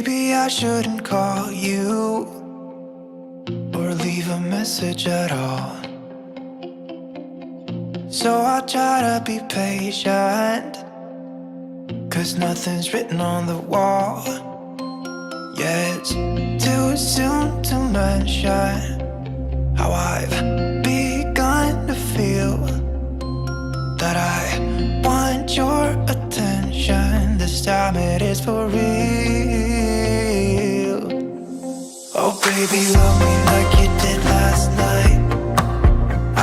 Maybe I shouldn't call you or leave a message at all. So I'll try to be patient, 'cause nothing's written on the wall. Yeah, it's too soon to mention how I've begun to feel that I want your attention. This time it is for real. Oh baby, love me like you did last night.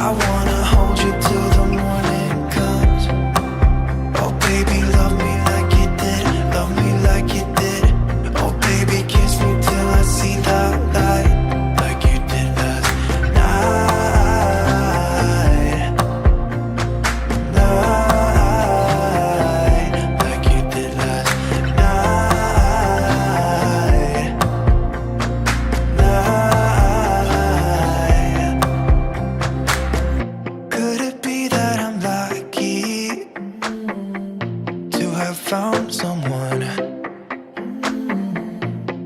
I wanna hold you till the morning comes. Oh baby, love me like you did. Love me like you did. Oh baby, kiss me till I see the light, like you did last night. Like you did last night. Could it be that I'm lucky to have found someone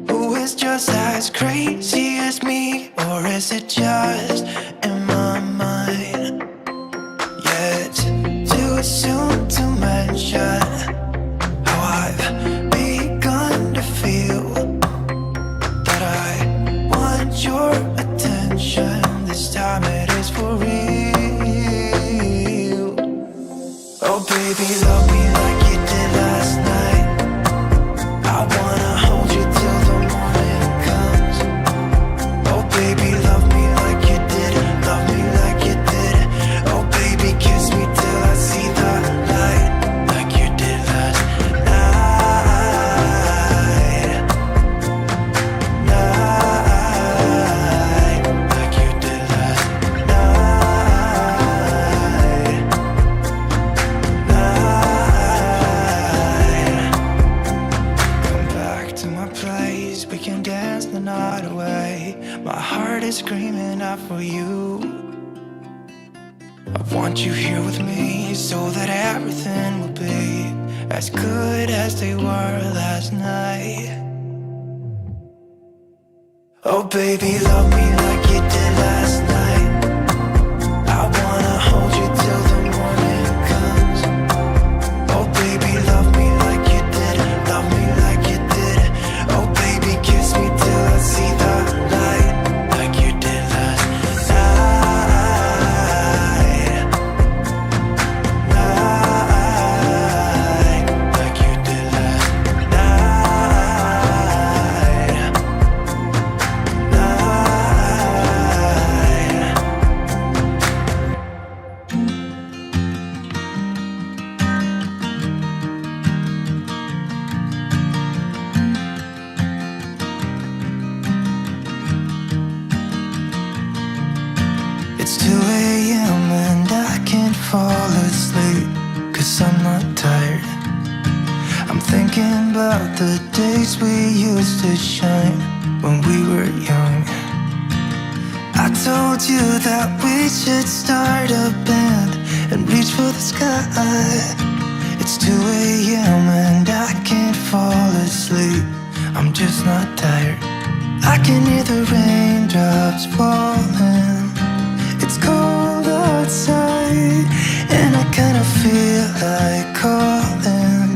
who is just as crazy as me? Or is it just in my mind? Yeah, it's too soon to mention how I've begun to feel that I want your attention. This time it is for real. Oh baby, love me like you did last night. I wanna hold you till the morning comes. Oh baby, love me like you did. Love me like you did. Oh baby, kiss me till I see the light, like you did last night. Like you did last night. Come back to my place, we can dance the night away. My heart is screaming out for you. I want you here with me so that everything will be as good as they were last night. Oh baby, love me like you did last night. I wanna hold you till the morning comes. Oh baby, love me like you did. Love me like you did. Oh baby, kiss me till I see the light, like you did last night. Like you did last night. It's 2 a.m. and I can't fall asleep, 'cause I'm not tired. I'm thinking about the days we used to shine when we were young. I told you that we should start a band and reach for the sky. It's 2 a.m. and I can't fall asleep. I'm just not tired. I can hear the raindrops falling. It's cold outside and I kinda feel like calling,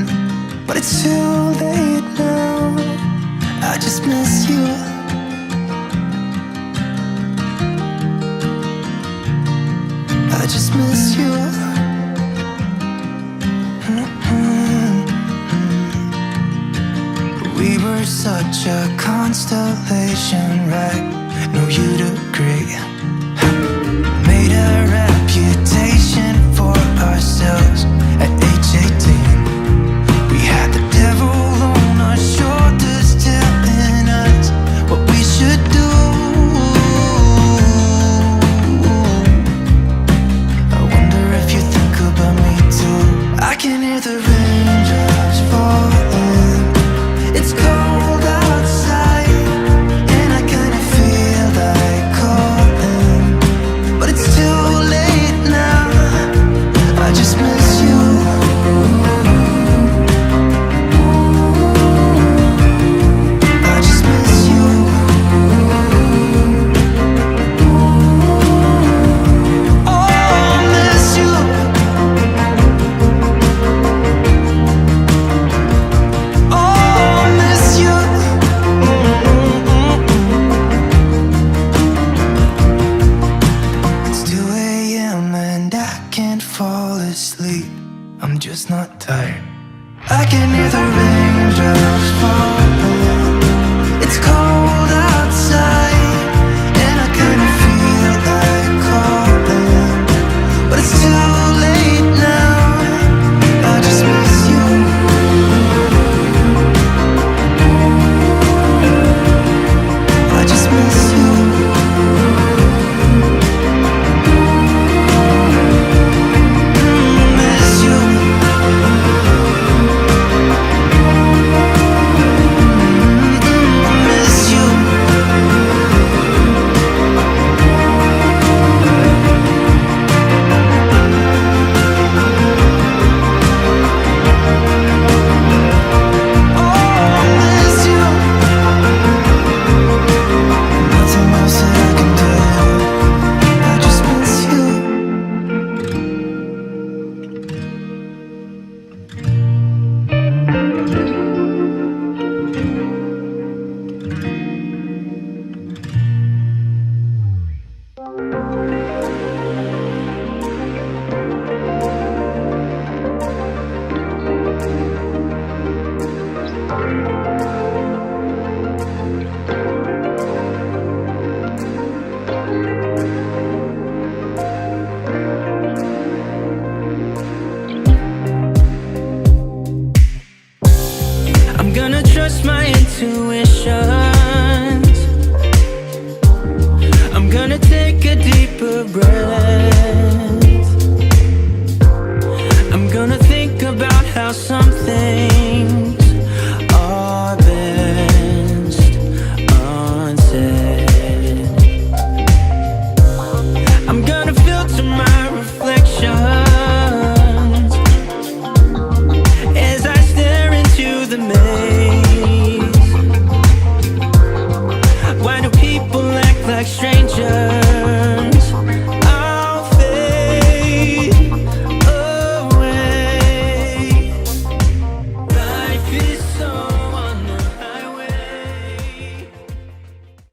but it's too late now. I just miss you. I just miss you. We were such a constellation, right? No, you'd agree.